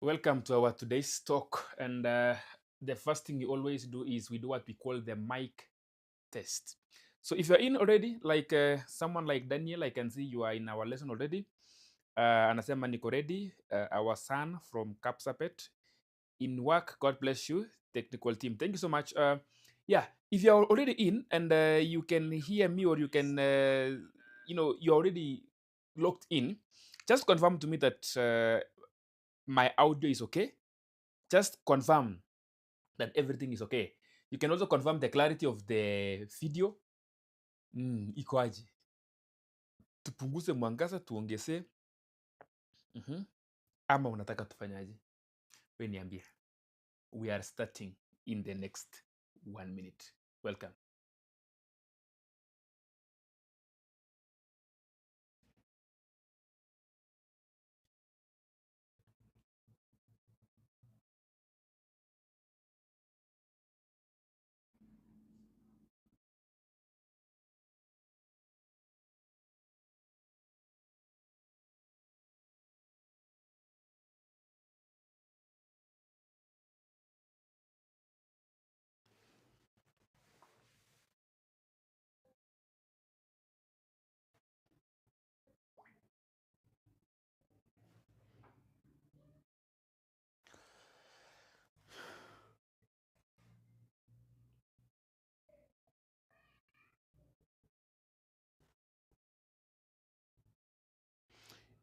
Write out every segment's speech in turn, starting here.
Welcome to our today's talk. And the first thing we always do is we do what we call the mic test. So if you're in already, like someone like Daniel, I can see you are in our lesson already. Anasema niko ready. Our son from Kapsapet in work. God bless you, technical team. Thank you so much. Yeah, if you're already in and you can hear me or you can, you're already locked in, just confirm to me that my audio is okay. Just confirm that everything is okay. You can also confirm the clarity of the video. Iko aje? Tupunguze mwangaza, tuongeze. Ama unataka tufanyaje? We niambie. We are starting in the next 1 minute. Welcome.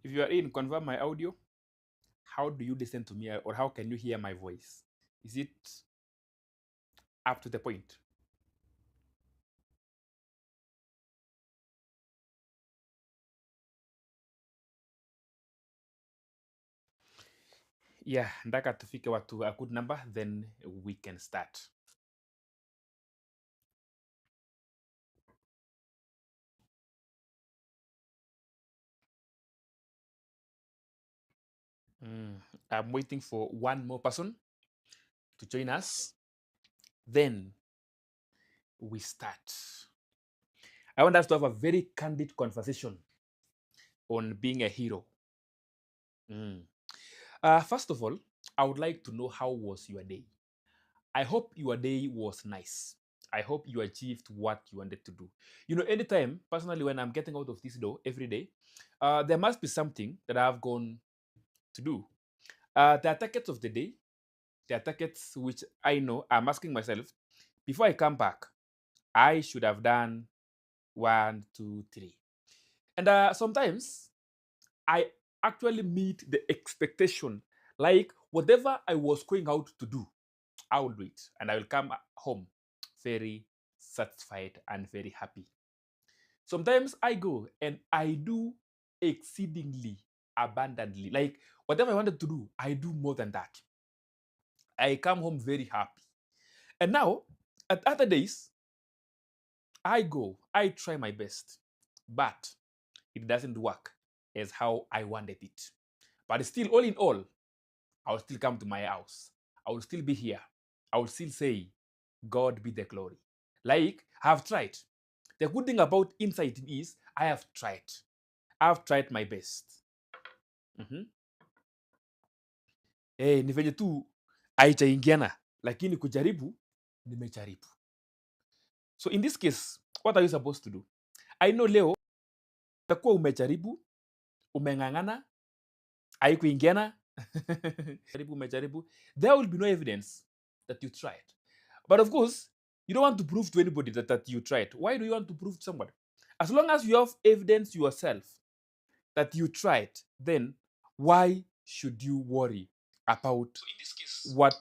If you are in, confirm my audio. How do you listen to me or how can you hear my voice? Is it up to the point? Yeah, ndaka tufike watu a good number, then we can start. I'm waiting for one more person to join us. Then we start. I want us to have a very candid conversation on being a hero. First of all, I would like to know how was your day. I hope your day was nice. I hope you achieved what you wanted to do. You know, anytime, personally, when I'm getting out of this door every day, there must be something that I've gone to do. There are targets of the day. There are targets which I know I'm asking myself, before I come back, I should have done one, two, three. And sometimes I actually meet the expectation. Like whatever I was going out to do, I will do it. And I will come home very satisfied and very happy. Sometimes I go and I do exceedingly abundantly. Like whatever I wanted to do, I do more than that. I come home very happy. And now, at other days, I go, I try my best, but it doesn't work as how I wanted it. But still, all in all, I will still come to my house. I will still be here. I will still say, God be the glory. Like, I have tried. The good thing about insight is I have tried. I've tried my best. Mhm. Ni venye tu haijaingiana, lakini kujaribu nimejaribu. So in this case, what are you supposed to do? I know leo utakuwa umejaribu, umeng'ang'ana, haikuingiana. Jaribu, umejaribu. There will be no evidence that you tried. But of course, you don't want to prove to anybody that you tried. Why do you want to prove to somebody? As long as you have evidence yourself that you tried, then why should you worry about what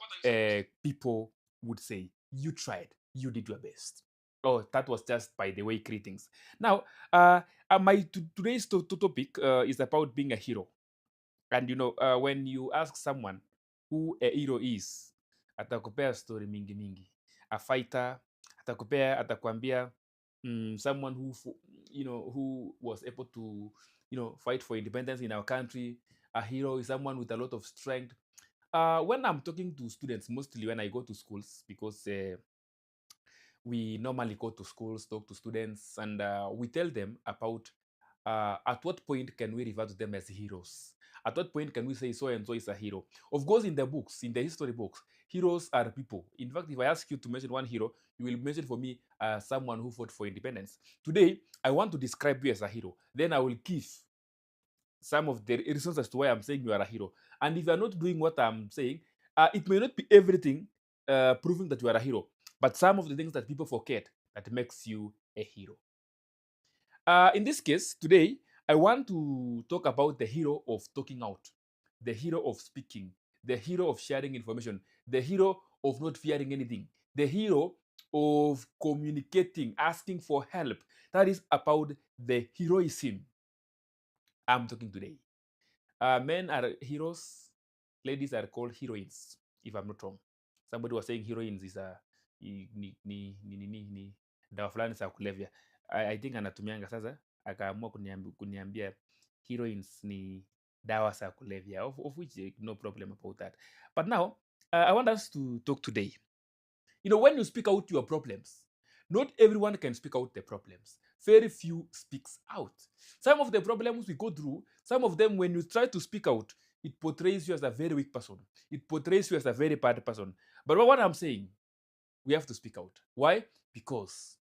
people would say? You tried, you did your best. Oh, that was just by the way greetings. Now, my today's topic is about being a hero. And you know, when you ask someone who a hero is, atakupea story mingi mingi. A fighter, atakwambia someone who was able to, fight for independence in our country. A hero is someone with a lot of strength. When I'm talking to students, mostly when I go to schools, because we normally go to schools, talk to students, and we tell them about at what point can we refer to them as heroes? At what point can we say so and so is a hero? Of course, in the books, in the history books, heroes are people. In fact, if I ask you to mention one hero, you will mention for me someone who fought for independence. Today, I want to describe you as a hero. Then I will give some of the reasons as to why I'm saying you are a hero. And if you are not doing what I'm saying, it may not be everything proving that you are a hero, but some of the things that people forget that makes you a hero. In this case, today, I want to talk about the hero of talking out, the hero of speaking, the hero of sharing information, the hero of not fearing anything, the hero of communicating, asking for help. That is about the heroism I'm talking today. Men are heroes, ladies are called heroines, if I'm not wrong. Somebody was saying heroines is a ni dawa fulani za kulevya. I think anatumianga sasa, akaamua kuniambia heroines ni dawa za kulevya, of which no problem about that. But now, I want us to talk today. You know, when you speak out your problems, not everyone can speak out the problems. Very few speaks out. Some of the problems we go through, some of them, when you try to speak out, it portrays you as a very weak person. It portrays you as a very bad person. But what I'm saying, we have to speak out. Why? Because,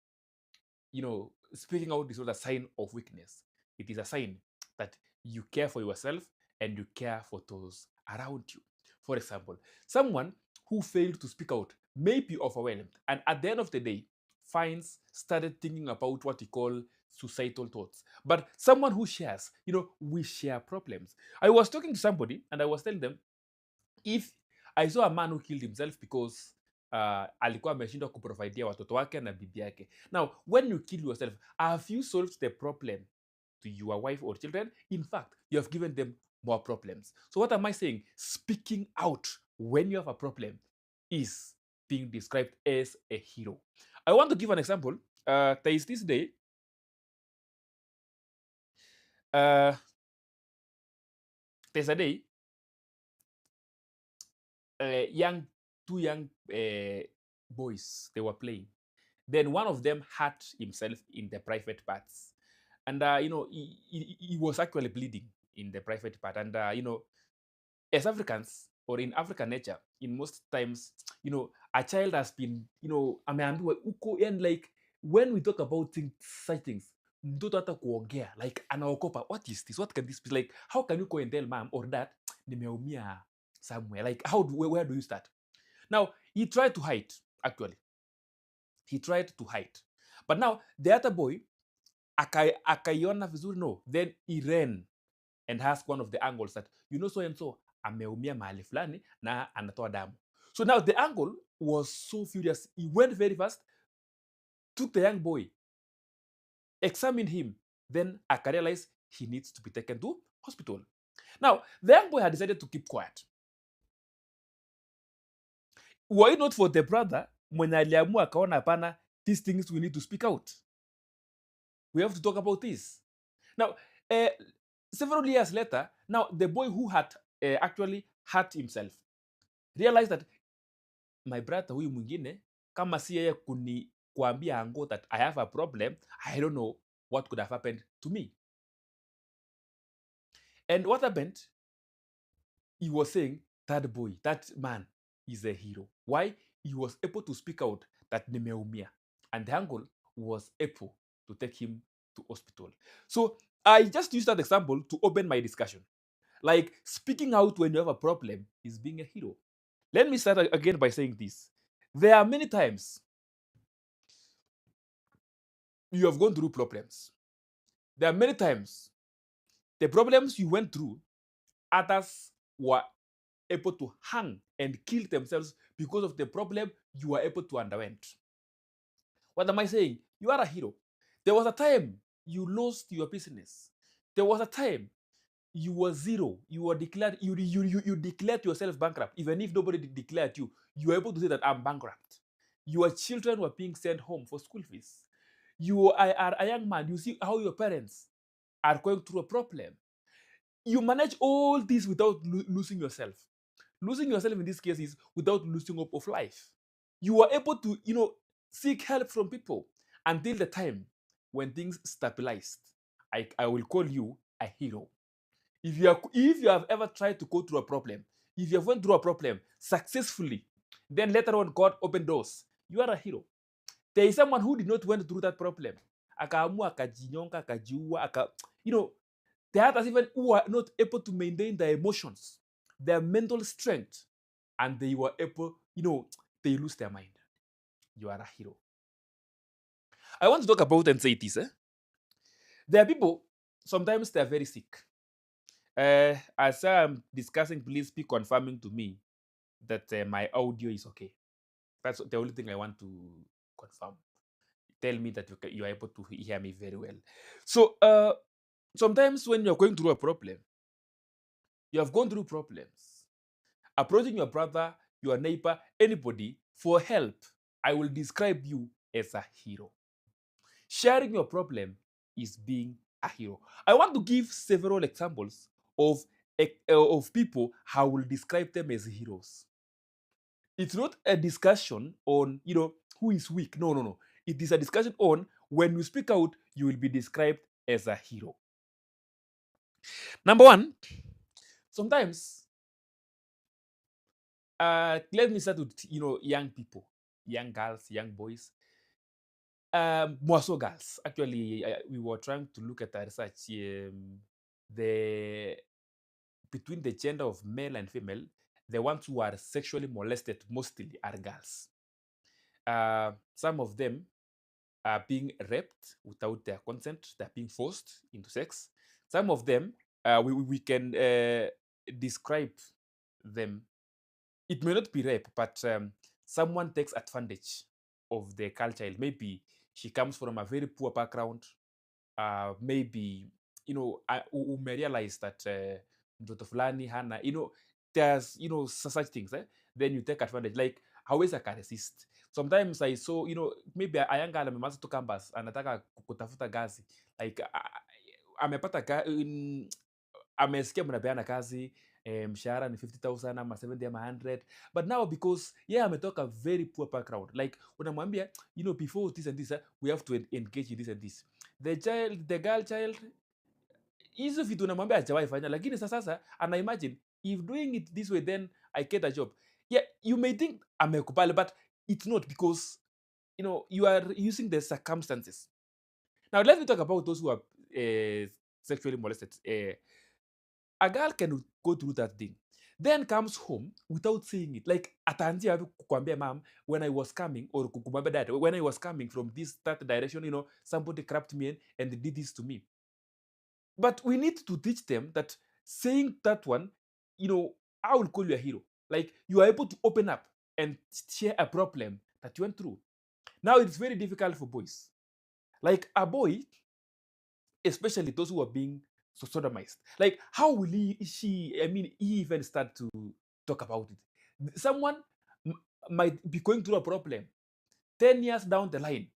you know, speaking out is not a sign of weakness. It is a sign that you care for yourself and you care for those around you. For example, someone who failed to speak out may be overwhelmed and at the end of the day finds started thinking about what we call suicidal thoughts. But someone who shares, you know, we share problems. I was talking to somebody and I was telling them, if I saw a man who killed himself because alikuwa ameshindwa kuprovidea watoto wake na bibi yake. Now, when you kill yourself, have you solved the problem to your wife or children? In fact, you have given them more problems. So what am I saying? Speaking out when you have a problem is being described as a hero. I want to give an example. There is this day, uh, there's a day, two young boys, they were playing. Then one of them hurt himself in the private parts. And, you know, he was actually bleeding in the private part. And, you know, as Africans or in African nature, in most times, you know, a child has been, you know, ameambiwa uko, and like when we talk about such things, mtoto hata kuongea, like anaokopa, what is this? What can this be? Like, how can you go and tell mom or dad, nimeumia somewhere? Like, where do you start? Now, he tried to hide, actually. He tried to hide. But now, the other boy, akaiona vizuri, no. Then he ran and asked one of the uncles that, you know, so and so ameumia mahali fulani na anatoa damu. So now the uncle was so furious. He went very fast, took the young boy, examined him, then realized he needs to be taken to hospital. Now, the young boy had decided to keep quiet. Were it not for the brother, mwenye aliamua akaona hapana, these things we need to speak out. We have to talk about this. Now, several years later, now the boy who had actually hurt himself realized that my brother huyu mwingine, kama si yeye kuambia Ango that I have a problem, I don't know what could have happened to me. And what happened? He was saying that boy, that man is a hero. Why? He was able to speak out that nimeumia. And the uncle was able to take him to hospital. So I just used that example to open my discussion. Like, speaking out when you have a problem is being a hero. Let me start again by saying this. There are many times you have gone through problems. There are many times the problems you went through, others were able to hang and kill themselves because of the problem you were able to underwent. What am I saying? You are a hero. There was a time you lost your business. There was a time you were zero. You were declared, you declared yourself bankrupt. Even if nobody declared you, you were able to say that I'm bankrupt. Your children were being sent home for school fees. You are a young man. You see how your parents are going through a problem. You manage all this without losing yourself. Losing yourself in this case is without losing hope of life. You are able to, you know, seek help from people until the time when things stabilized. I will call you a hero. If you have ever tried to go through a problem, if you have went through a problem successfully, then later on God opened doors, you are a hero. There is someone who did not went through that problem, akaamua akajinyonga akajiua you know, there are others even who are not able to maintain their emotions, their mental strength, and they were able, they lose their mind. You are a hero. I want to talk about anxieties. There are people, sometimes they are very sick. As I'm discussing, please be confirming to me that my audio is okay. That's the only thing I want to confirm. Tell me that you are able to hear me very well. So, sometimes when you're going through a problem, you have gone through problems, approaching your brother, your neighbor, anybody for help, I will describe you as a hero. Sharing your problem is being a hero. I want to give several examples of of people how I will describe them as heroes. It's not a discussion on, who is weak. No, no, no. It is a discussion on when you speak out, you will be described as a hero. Number one, sometimes, let me start with, young people, young girls, young boys, more so girls. Actually, we were trying to look at a research. The Between the gender of male and female, the ones who are sexually molested mostly are girls. Some of them are being raped without their consent. They're being forced into sex. Some of them, we can describe them. It may not be rape, but someone takes advantage of the girl child. Maybe she comes from a very poor background. Maybe, umerealize that mtoto fulani hana, there's, such things. Then you take advantage. Like, hawezi akaresist. Sometimes I saw, maybe a young girl amemaliza tu campus, anataka kutafuta kazi. Like, amepata amesikia mnapeana kazi, mshahara ni 50,000 ama 70 ama 100, but now because ametoka very poor background, like unamwambia, before this and this, we have to engage in this and this. The girl child, hizo vitu unamwambia hajawahi fanya, lakini sasa ana imagine if doing it this way then I get a job. Yeah, you may think amekubali, but it's not, because you are using the circumstances. Now let me talk about those who are sexually molested. A girl can go through that thing, then comes home without saying it. Like, ataanzia wapi kukwambia mom, when I was coming, or kukumwambia dad, when I was coming from that direction, somebody grabbed me and did this to me. But we need to teach them that saying that one, I will call you a hero. Like, you are able to open up and share a problem that you went through. Now it's very difficult for boys. Like a boy, especially those who are being sodomized. Like, how will he even start to talk about it? Someone might be going through a problem 10 years down the line.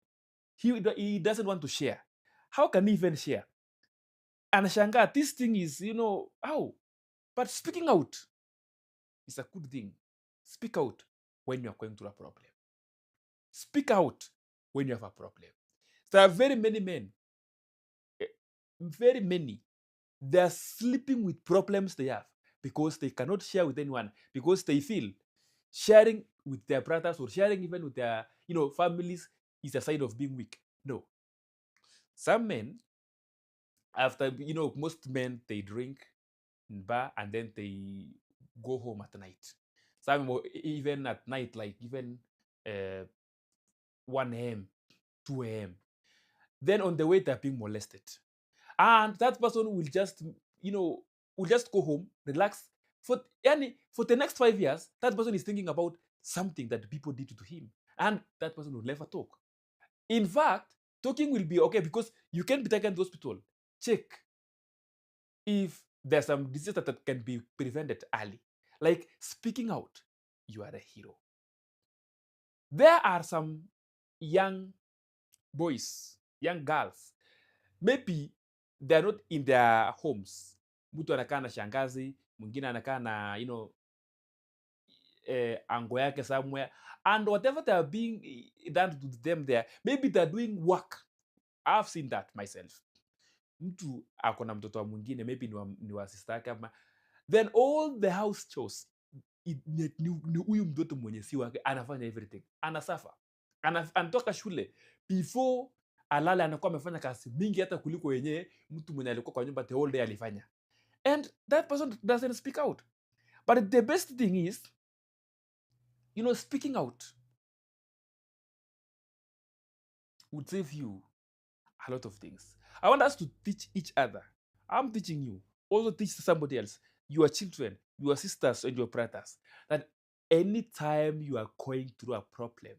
He doesn't want to share. How can he even share? And Shanga, this thing is, how? But speaking out is a good thing. Speak out when you're going through a problem. Speak out when you have a problem. There are very many men, very many, they're sleeping with problems they have because they cannot share with anyone, because they feel sharing with their brothers or sharing even with their families is a sign of being weak. No. Some men, after, most men, they drink in bar and then they go home at night. Some even at night, like even uh, 1 a.m., 2 a.m. Then on the way, they're being molested. And that person will just, go home, relax. For the next 5 years, that person is thinking about something that people did to him. And that person will never talk. In fact, talking will be okay because you can be taken to hospital. Check if there's some disease that can be prevented early. Like speaking out, you are a hero. There are some young boys, young girls, maybe they're not in their homes. Mtu anakaa na shangazi, mwingine anakaa na ango yake somewhere, and whatever they are being done to them there, maybe they're doing work. I've seen that myself. mtu ako na mtoto wa mwingine, maybe ni wa sister yake ama, then all the house chores ni huyu mtoto mwenye si wake anafanya everything, anasafa, anatoka shule before alale anakuwa amefanya kazi mingi hata kuliko yenyewe mtu mwenye alikuwa kwa nyumba the whole day alifanya, and that person doesn't speak out. But the best thing is, speaking out would save you a lot of things. I want us to teach each other. I'm teaching you. Also teach somebody else, your children, your sisters, and your brothers, that anytime you are going through a problem,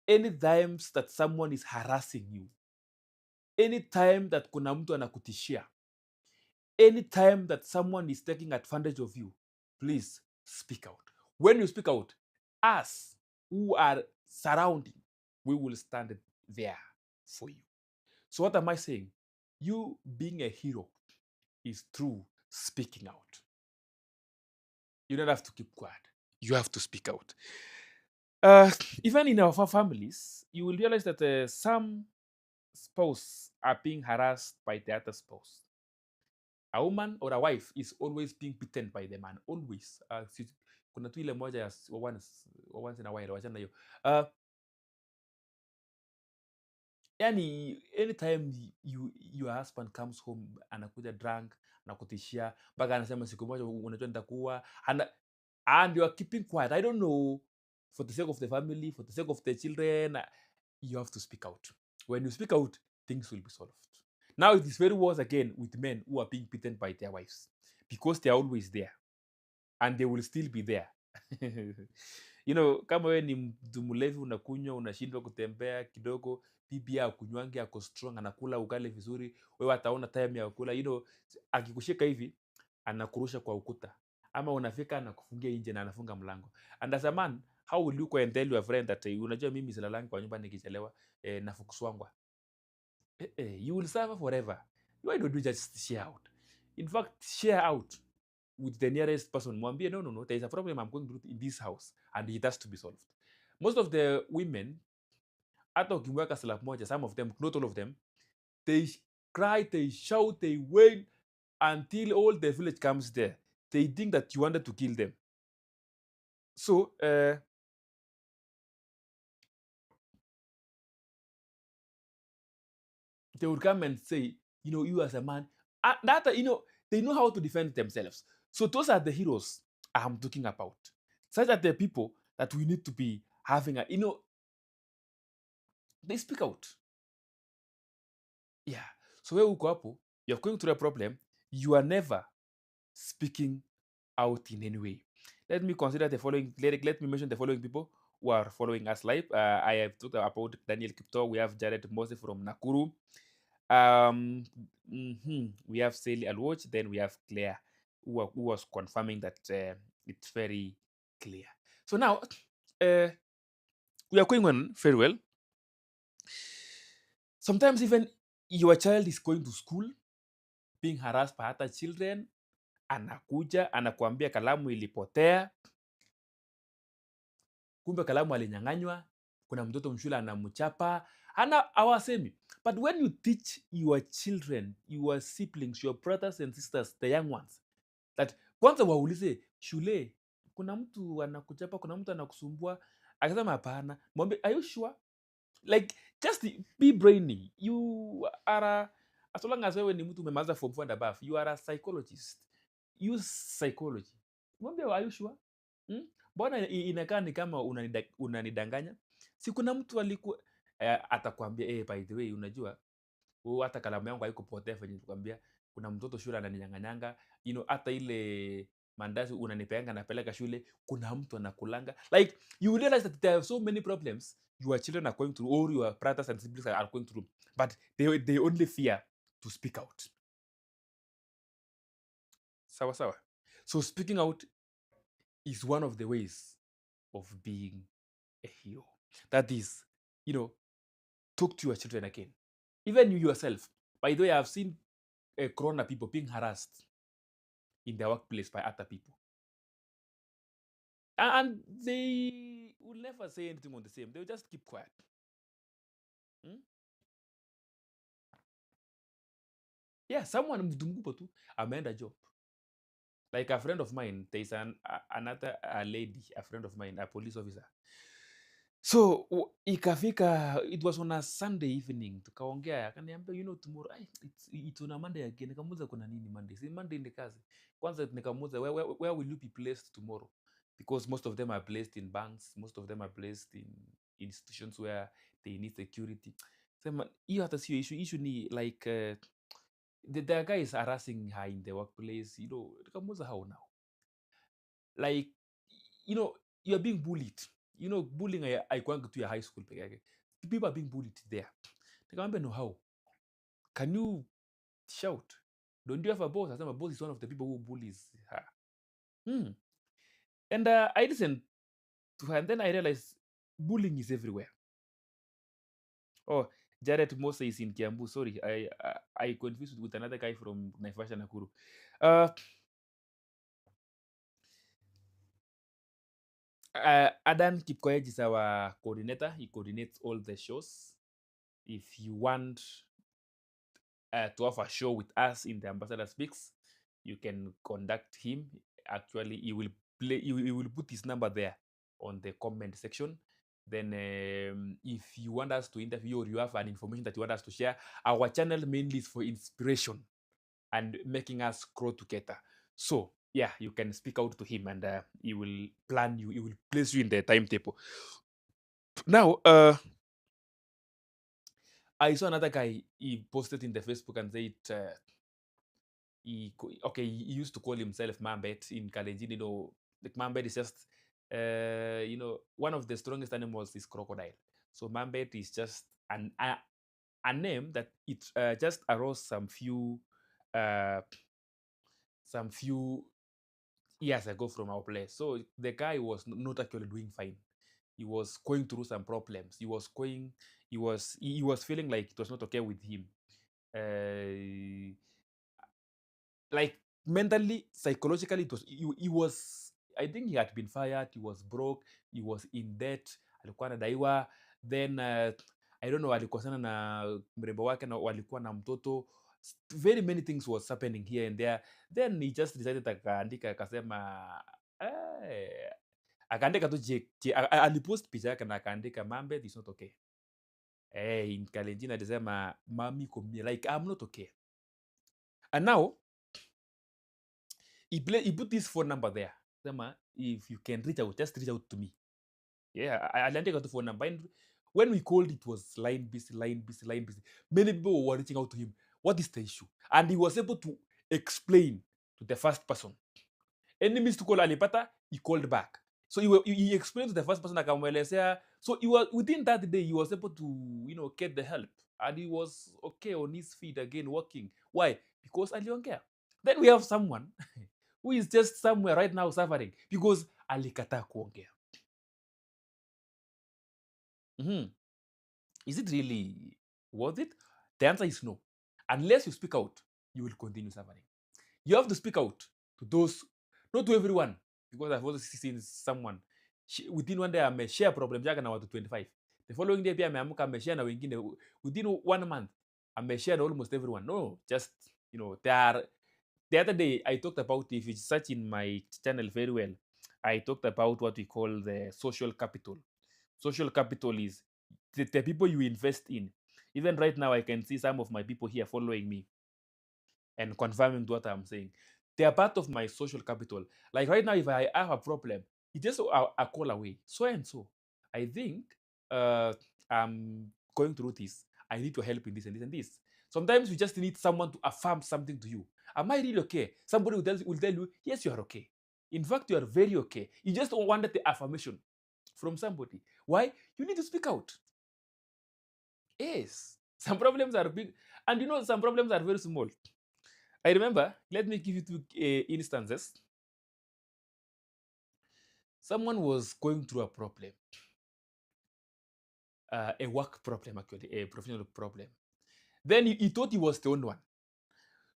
anytime that someone is harassing you, anytime that kuna mtu anakutishia, anytime that someone is taking advantage of you, please speak out. When you speak out, us who are surrounding, we will stand there for you. So what am I saying? You being a hero is through speaking out. You don't have to keep quiet. You have to speak out. Uh, Even in our families, you will realize that some spouse are being harassed by the other spouse. A woman or a wife is always being beaten by the man, always. Kuna tu ile moja ya once in a while, wachana hiyo. Yani anytime your husband comes home anakuja drunk, anakutishia mpaka anasema siku moja unajua nitakuwa, and you are keeping quiet. I don't know, for the sake of the family, for the sake of the children, you have to speak out. When you speak out, things will be solved. Now it is very worse again with men who are being beaten by their wives, because they are always there and they will still be there. Kama wewe ni mtu mlevi, unakunywa, unashindwa kutembea kidogo, bibi akunywangi, ako strong, anakula ugali vizuri, wewe ataona time ya kula, akikushika hivi anakurusha kwa ukuta, ama unafika anakufungia nje na anafunga mlango. And as a man, how will you go and tell your friend that unajua mimi silalangi kwa nyumba nikichelewa, nafukuswangwa? You will suffer forever. Why don't you just share out? In fact, share out with the nearest person. Mwambie, no, there is a problem I'm going through in this house and it has to be solved. Most of the women, hata ukimweka slap moja, some of them, not all of them, they cry, they shout, they wail until all the village comes there. They think that you wanted to kill them. So, they would come and say, you as a man, that, they know how to defend themselves. So those are the heroes I'm talking about. Such are the people that we need to be having they speak out. Yeah. So where uko hapo, you're going through a problem, you are never speaking out in any way. Let me consider the following. Let me mention the following people who are following us live. I have talked about Daniel Kipto. We have Jared Mose from Nakuru. We have Sally Alwatch. Then we have Claire, who was confirming that it's very clear. So now, we are going on very well. Sometimes even your child is going to school, being harassed by other children, anakuja anakuambia kalamu ilipotea, kumbe kalamu alinyang'anywa, kuna mtoto mshule anamchapa, hawasemi. But when you teach your children, your siblings, your brothers and sisters, the young ones, that kwanza waulize shule, kuna mtu anakuchapa, kuna mtu anakusumbua, akisema hapana, mwambie are you sure? Like, just be brainy. You are as long as wewe ni mtu umemaliza form 4 and above, you are a psychologist. Use psychology. Mwambie are you sure? Mbona inakaa ni kama unanidanganya? Si kuna mtu alikuwa atakwambia by the way, unajua hata kalamu yangu haikupotea venye nilikwambia, kuna mtoto shule ananinyang'anyanga, hata ile mandazi unanipeanga napeleka shule, kuna mtu anakulanga. Like, you realize that there are so many problems your children are going through, or your brothers and siblings are going through, but they only fear to speak out. Sawa sawa. So speaking out is one of the ways of being a hero. That is, talk to your children again. Even you yourself. By the way, I've seen corona people being harassed in their workplace by other people. And they will never say anything on the same. They'll just keep quiet. Yeah, someone mtu mkubwa tu ameenda job. Like a friend of mine, there's another lady, a friend of mine, a police officer. So ikafika, it was on a Sunday evening, tukaongea, akaniambia, tomorrow, it's on a Monday again. Nikamuuliza kuna nini Monday? Si Monday ni kazi. Kwanza nikamuuliza, where will you be placed tomorrow? Because most of them are placed in banks, most of them are placed in institutions where they need security. Sema, hiyo hata sio issue. Issue ni like, the guy is harassing her in the workplace, nikamuuliza how now? Like, you're being bullied. Bullying haikuangi tu ya high school peke yake. People are being bullied there. Nikamwambia, no, how? Can you shout? Don't you have a boss? I said, my boss is one of the people who bullies her. Hmm. And I listened to her, and then I realized bullying is everywhere. Oh, Jared Mose is in Kiambu. Sorry, I confused with another guy from Naivasha Nakuru. Adan Kipkoech is our coordinator. He coordinates all the shows. If you want to have a show with us in the Ambassador Speaks, you can contact him. Actually, he will play. He will put his number there on the comment section. Then, if you want us to interview or you have an information that you want us to share, our channel mainly is for inspiration and making us grow together. So, yeah, you can speak out to him, and he will plan you. He will place you in the timetable. Now, I saw another guy. He posted in the Facebook and said, he used to call himself Mambet in Kalenjin. Like Mambet is just, one of the strongest animals is crocodile. So Mambet is just a name that it just arose uh, some few years ago from our place. So the guy was not actually doing fine. He was going through some problems. He was feeling like it was not okay with him. Uh, like mentally, psychologically, he was, I think he had been fired, he was broke, he was in debt, alikuwa anadaiwa. Then I don't know, alikosana na mrembo wake na walikuwa na mtoto. Very many things was happening here and there. Then he just decided, akaandika akasema, eh, akaandika tu alipost picha yake na akaandika, Mambe is not okay. In Kalenjin alisema, mami komie, like I'm not okay. And now he put this phone number there. Sema, if you can reach out, just reach out to me. Yeah, aliandika tu phone number. And when we called, it was line busy, line busy, line busy. Many people were reaching out to him. What is the issue? And he was able to explain to the first person. Any missed call alipata, he called back. So he explained to the first person, akamwelezea. So he was, within that day, he was able to, get the help. And he was okay on his feet again, working. Why? Because aliongea. Then we have someone who is just somewhere right now suffering because alikataa kuongea. Is it really worth it? The answer is no. Unless you speak out, you will continue suffering. You have to speak out to those, not to everyone, because I've also seen someone within one day ameshare problem yake na watu 25. The following day pia ameamka ameshare na wengine within 1 month ameshare na almost everyone. No, just the other day I talked about, if you search in my channel very well, I talked about what we call the social capital. Social capital is the people you invest in. Even right now, I can see some of my people here following me and confirming what I'm saying. They are part of my social capital. Like right now, if I have a problem, it's just a call away. So and so, I think I'm going through this. I need your help in this and this and this. Sometimes you just need someone to affirm something to you. Am I really okay? Somebody will tell you, yes, you are okay. In fact, you are very okay. You just wanted the affirmation from somebody. Why? You need to speak out. Yes. Some problems are big, and some problems are very small. I remember, let me give you two instances. Someone was going through a problem, a work problem, actually, a professional problem. Then he thought he was the only one.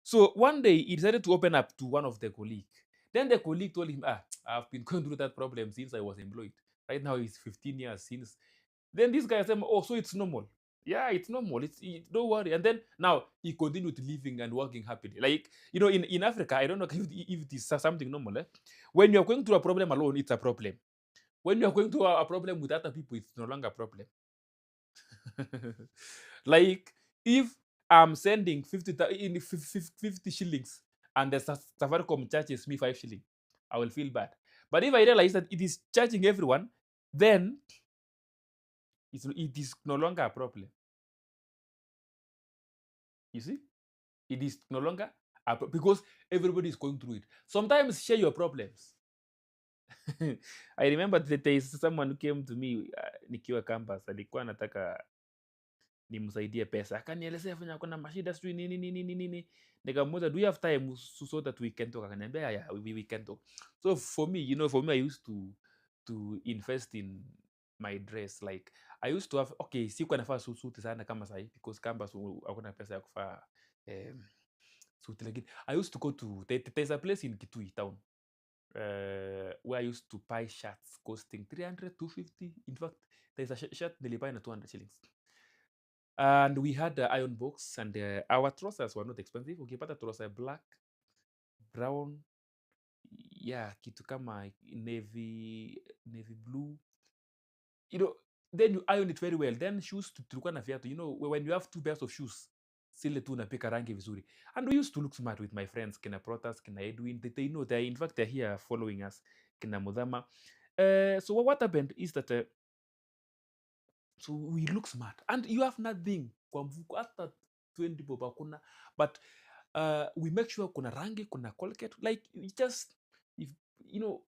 So one day he decided to open up to one of the colleagues. Then the colleague told him, I've been going through that problem since I was employed. Right now it's 15 years since. Then this guy said, oh, so it's normal. Yeah, it's normal. Don't worry. And then now he continued living and working happily. Like, in Africa, I don't know if it is something normal. When you're going through a problem alone, it's a problem. When you're going through a problem with other people, it's no longer a problem. Like, if I'm sending 50 shillings and the Safaricom charges me 5 shillings, I will feel bad. But if I realize that it is charging everyone, then it is no longer a problem. You see? It is no longer because everybody is going through it. Sometimes share your problems. I remember that there is someone who came to me nikiwa campus, alikuwa anataka nimsaidie pesa, akanielezea fanya kuna mashida sijui nini nini nini nini. Nikamuuliza, do you have time so that we can talk? Akaniambia, yeah, yeah, we can talk. So for me, I used to invest in my dress. Like, I used to have, okay, sikuwa nafaa suti sana kama sahi because campus hakuna pesa ya kufaa suti, lakini I used to go to there's a place in Kitui town where I used to buy shirts costing 300, 250. In fact, there's a shirt nilibuy na 200 shillings. And we had the iron box, and our trousers were not expensive. Ukipata trouser black, brown, yeah, kitu kama navy blue, you know, then you iron it very well. Then shoes tulikuwa na viatu. When you have two pairs of shoes, zile tu unapika rangi vizuri. And we used to look smart with my friends, kina Protas, kina Edwin. They know, in fact, they're here following us, kina Mudhama. So what happened is that so we look smart and you have nothing kwa mfuko hata 20 bob hakuna, but we make sure kuna rangi, kuna colgate, like just, if you know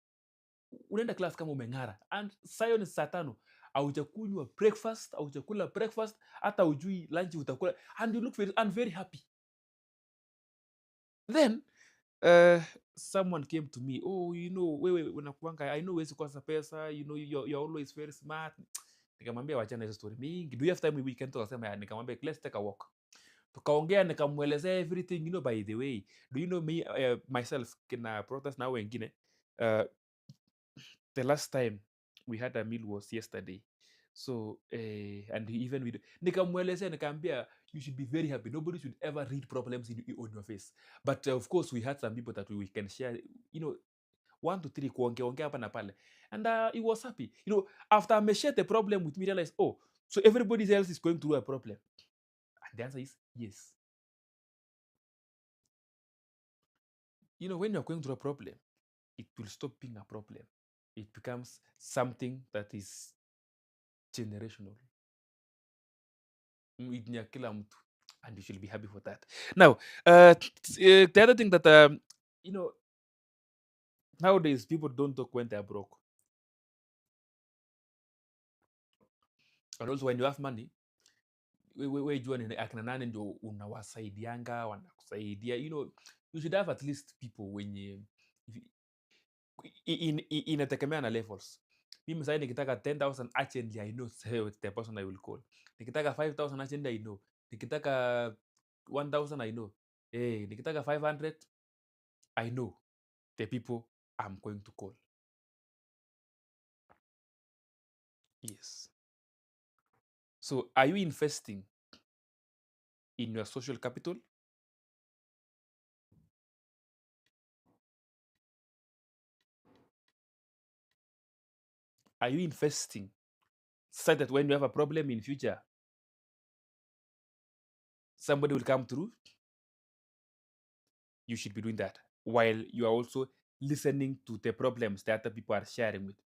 unaenda class kama umeng'ara, and sayo ni saa tano aujakunywa breakfast, aujakula breakfast, hata ujui lunch utakula, and you look very happy. Then someone came to me, oh, wewe unakuanga, I know wezi kosa pesa, you're always very smart. Nikamwambia wachana hizo story mingi, do you have time we can talk? Akasema, nikamwambia let's take a walk. Tukaongea, nikamwelezea everything. By the way, do you know me, myself, kina protest na wengine, uh, the last time we had a meal was yesterday. So and even with, nikamwelezea, nikamwambia you should be very happy, nobody should ever read problems on your face. But of course we had some people that we can share, 1 to 3 kuongea hapa na pale, and he was happy. After I shared the problem with me, realized, oh, so everybody else is going through a problem. And the answer is yes. When you're going through a problem, it will stop being a problem. It becomes something that is generational. Ni ya kila mtu, and you should be happy for that. Now, the other thing that nowadays people don't talk when they're broke. And also when you have money, we jua ni akina nani ndio unawasaidianga, wanakusaidia. You should have at least people wenye inategemea na levels. Mimi sasa nikitaka 10,000 urgently, I know the person I will call. Nikitaka 5,000 urgently, I know. Nikitaka 1,000, I know. Nikitaka 500, I know the people I'm going to call. Yes. So are you investing in your social capital? Are you investing so that when you have a problem in future, somebody will come through? You should be doing that while you are also listening to the problems that other people are sharing with.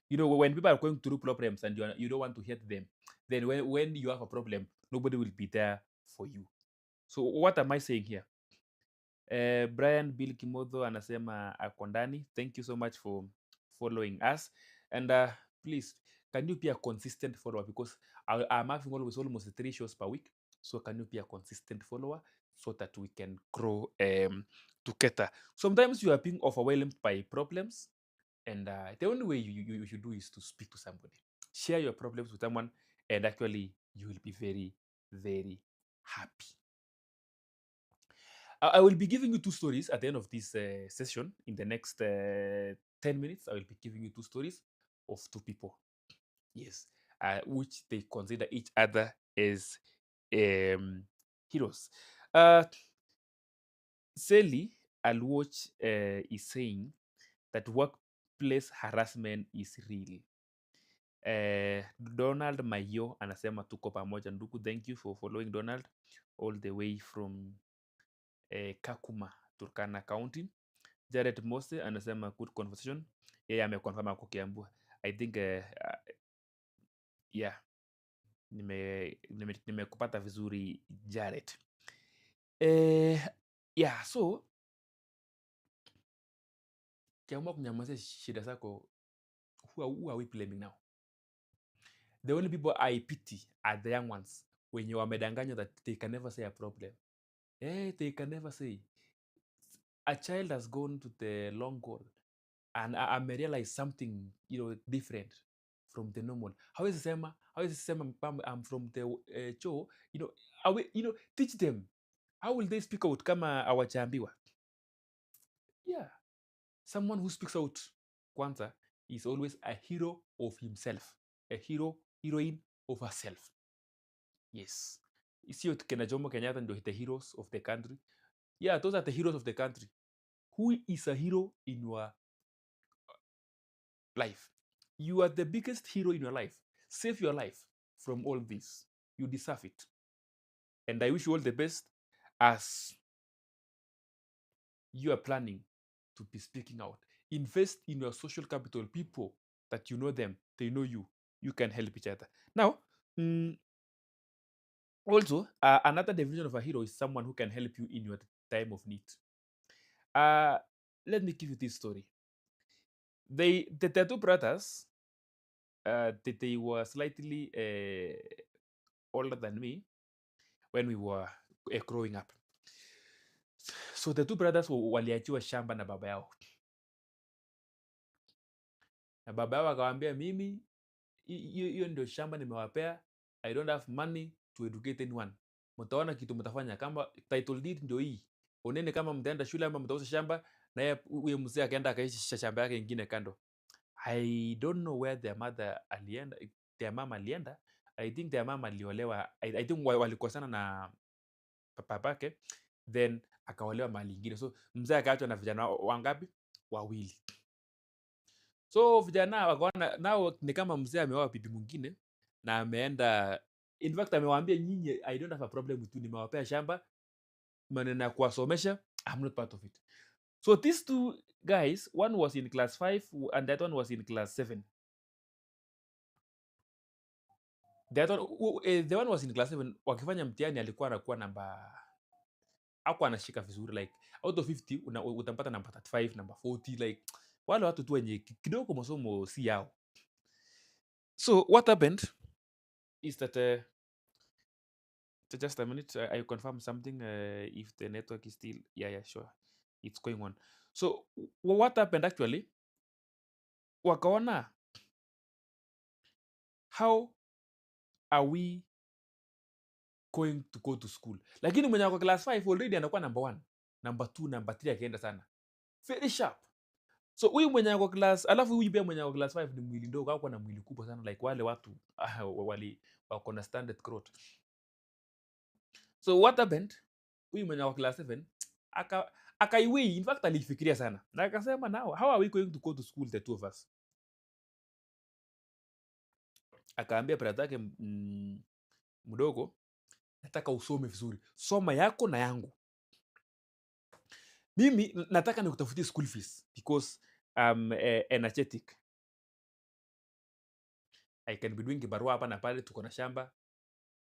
When people are going through problems and you don't want to hurt them, then when you have a problem, nobody will be there for you. So what am I saying here? Brian Bill Kimodho anasema ako ndani. Thank you so much for following us, and please, can you be a consistent follower, because I'm having almost 3 shows per week. So can you be a consistent follower so that we can grow together? Sometimes you are being overwhelmed by problems, and the only way you should do is to speak to somebody, share your problems with someone, and actually you will be very, very happy. I will be giving you 2 stories at the end of this session. In the next 10 minutes, I will be giving you 2 stories of 2 people. Yes. Which they consider each other as heroes. Uh, Sally Alwatch is saying that workplace harassment is real. Donald Mayo anasema tuko pamoja ndugu. Thank you for following Donald all the way from Kakuma, Turkana County. Jared Mose anasema good conversation. Yeye ameconfirm ako Kiambu. I think yeah, nimekupata vizuri Jared. Yeah, so kiamua kunyamazia shida zako, who are we blaming now? The only people I pity are the young ones wenye wamedanganywa that they can never say a problem. They can never say. A child has gone to the long goal and I may realize something, different from the normal. How is sema I'm from the choo, teach them. How will they speak out kama hawajaambiwa? Yeah. Someone who speaks out kwanza is always a hero of himself, a heroine of herself. Yes. Sio kina Jomo Kenyatta ndio the heroes of the country. Yeah, those are the heroes of the country. Who is a hero in your life? You are the biggest hero in your life. Save your life from all this. You deserve it. And I wish you all the best as you are planning to be speaking out. Invest in your social capital, people that you know them, they know you. You can help each other. Now, also, another definition of a hero is someone who can help you in your time of need. Let me give you this story. The two brothers, they were slightly older than me when we were growing up. So the two brothers waliachiwa shamba na baba yao, na baba yao akawaambia, mimi hiyo ndio shamba nimewapea, I don't have money to educate anyone. Mtaona kitu mtafanya, kama title deed ndio hii, oneni kama mtaenda shule ama mtauza shamba. Na yeye huyo mzee akaenda akaishi shamba yake ingine kando. I don't know where their mother alienda, their mama alienda. I think their mama aliolewa, I think walikosana na papake, then akaolewa mahali ingine. So mzee akaachwa na vijana wangapi? Wawili. So vijana wakaona nao ni kama mzee ameoa bibi mwingine na ameenda, in fact amewaambia, nyinyi I don't have a problem with you, nimewapea shamba, maneno ya kuwasomesha, I'm not part of it. So these two guys, one was in class 5 and that one was in class 7. The one was in class 7, wakifanya mtihani alikuwa anakuwa namba, hakuwa anashika vizuri, like out of 50 utampata namba 35, namba 40, like wale watu tu wenye kidogo masomo si yao. So what happened is that just a minute, I confirm something, if the network is still, yeah, sure, it's going on. So what happened actually, wakaona, how are we going to go to school? Lakini mwenye wako class 5 already anakuwa number 1, number 2, number 3, akaenda sana, very sharp. So huyu mwenye wako class, alafu huyu pia mwenye wako class 5 ni mwili ndogo, hakuwa na mwili kubwa sana, like wale watu wako na standard growth. So what happened, huyu mwenye wako class 7 akaiwei, in fact alifikiria sana na akasema, now how are we going to go to school the two of us? Akaambia brother yake mdogo, nataka usome vizuri, soma yako na yangu, mimi nataka nikutafutie school fees because I'm energetic, I can be doing kibarua hapa na pale, tuko na shamba.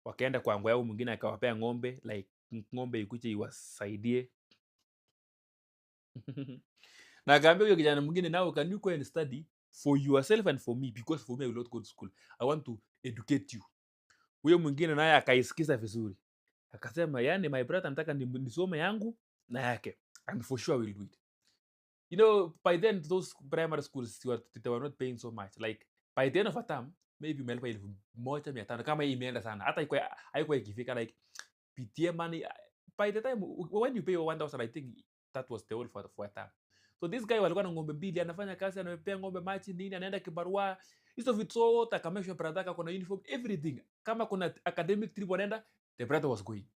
Wakaenda kwa ngwa yao mwingine akawapea ng'ombe, like ng'ombe ikuje iwasaidie. Na akaambia huyo kijana mwingine, now can you go and study for yourself and for me, because for me I will not go to school, I want to educate you. Huyo mwingine naye akaisikiza vizuri, akasema, yani my brother, nataka nisome yangu na yake, and for sure I will do it. By then those primary schools they were not paying so much, like by the end of a term maybe umelipa 1,500 kama hii imeenda sana, hata haikuwa ikifika, like PTA money by the time when you pay 1,000, I think that was the whole for a term. So this guy walikuwa na ng'ombe mbili, anafanya kazi, anamepea ng'ombe maji nini, anaenda kibarua, hizo vitu zote akamake sure brother ako na uniform, everything. Kama kuna academic trip wanaenda, the brother was going.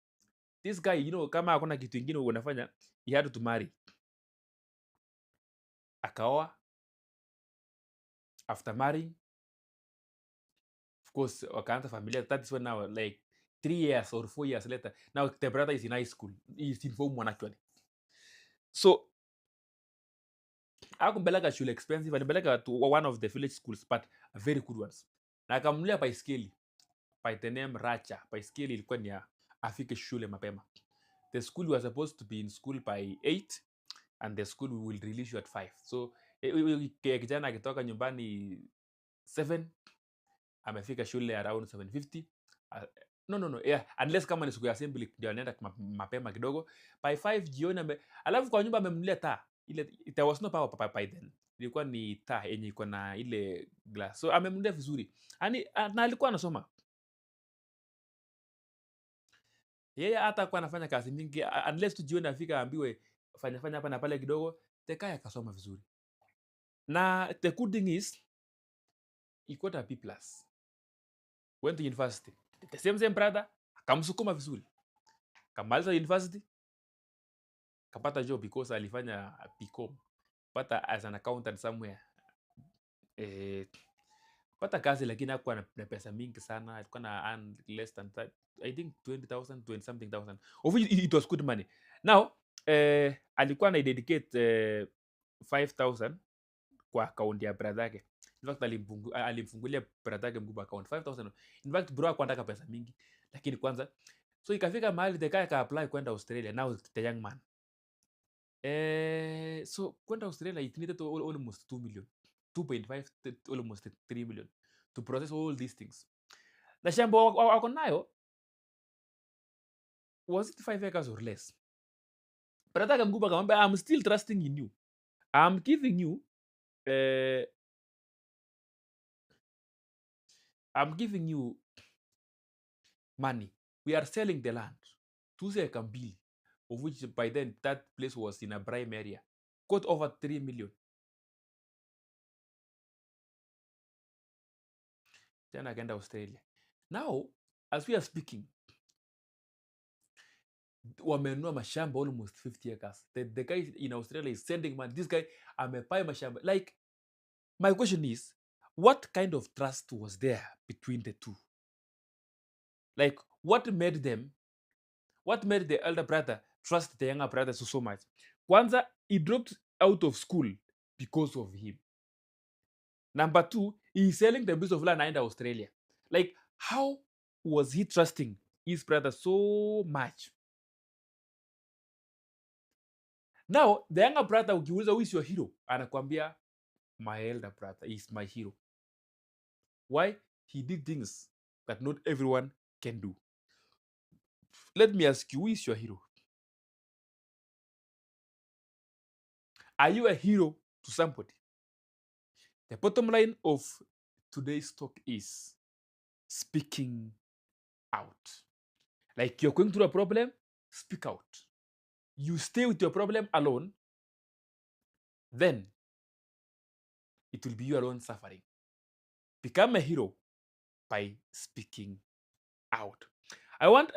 This guy, kama hakuna kitu ingine unafanya, he had to marry. Akaoa. After marrying, of course, wakaanza familia. That is when now, like 3 years or 4 years later, now the brother is in high school. He is in form 1 actually. So akumpeleka shule expensive, alipeleka to one of the village schools, but very good ones. Na akamnulia baiskeli by the name Racha. Baiskeli ilikuwa ni afike shule mapema. The school was supposed to be in school by 8 and the school will release you at 5. So kijana akitoka nyumbani 7 amefika shule around 7:50. No, yeah, unless kama ni siku ya assembly ndio anaenda mapema kidogo. By 5 jioni alafu kwa nyumba amemnulia taa. Ile there was no power by then. Ilikuwa ni taa yenye iko na ile glass. So amemnulia vizuri. Na alikuwa anasoma. Yeye hata kwa anafanya kazi mingi unless tu jioni afika ambiwe fanya hapa na pale kidogo, tekaya akasoma vizuri. Na the good thing is he got a B+. Went to university. The same brother akamsukuma vizuri. Kamaliza university, kapata job because alifanya PCOM. Pata as an accountant somewhere. Pata kazi lakini hakuwa na pesa mingi sana. Alikuwa na earn less than that. I think 20,000, 20 something thousand. Of which it was good money. Now, alikuwa na dedicate 5,000 kwa account ya brother yake. In fact, alimfungulia brother yake mkubwa account 5,000. In fact, bro hakuwa anataka pesa mingi. Lakini kwanza, so ikafika mahali the guy ka-apply kwenda Australia. Now the young man. So kwenda Australia it needed almost 2 million. 2.5, almost 3 million to process all these things. Na shamba wako nayo was it 5 acres or less? Brother yake mkubwa akamwambia, I'm still trusting in you. I'm giving you money. We are selling the land. 2 acre mbili, of which by then that place was in a prime area. Got over 3 million. Then akaenda Australia. Now, as we are speaking, wamenunua mashamba almost 50 acres. The guy in Australia is sending money. This guy amepai mashamba. Like, my question is, what kind of trust was there between the two? Like, what made the elder brother trust the younger brother so much? Kwanza, he dropped out of school because of him. Number 2, he's selling the piece of land in Australia. Like, how was he trusting his brother so much? Now, the younger brother, ukiuliza who is your hero, anakwambia my elder brother is my hero. Why? He did things that not everyone can do. Let me ask you, who is your hero? Are you a hero to somebody? The bottom line of today's talk is speaking out. Like, you're going through a problem, speak out. You stay with your problem alone, then it will be you alone suffering. Become a hero by speaking out. I want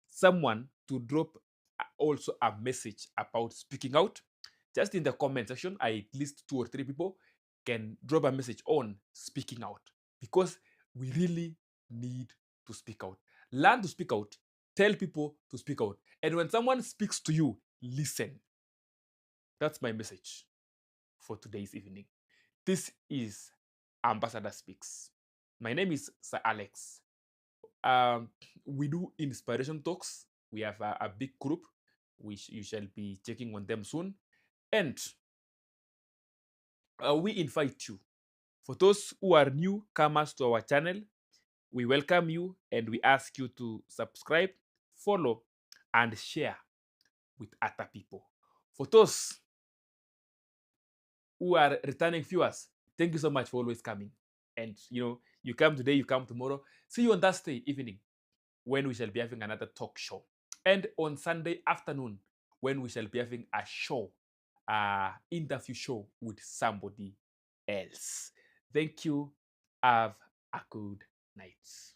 someone to drop also a message about speaking out. Just in the comment section, at least 2 or 3 people can drop a message on speaking out, because we really need to speak out. Learn to speak out. Tell people to speak out. And when someone speaks to you, listen. That's my message for today's evening. This is Ambassador Speaks. My name is Sir Alex. We do inspiration talks. We have a big group, which you shall be checking on them soon. And we invite you. For those who are newcomers to our channel, we welcome you and we ask you to subscribe, follow, and share with other people. For those who are returning viewers, thank you so much for always coming. And you come today, you come tomorrow. See you on Thursday evening when we shall be having another talk show. And on Sunday afternoon when we shall be having a show interview show with somebody else. Thank you. Have a good night.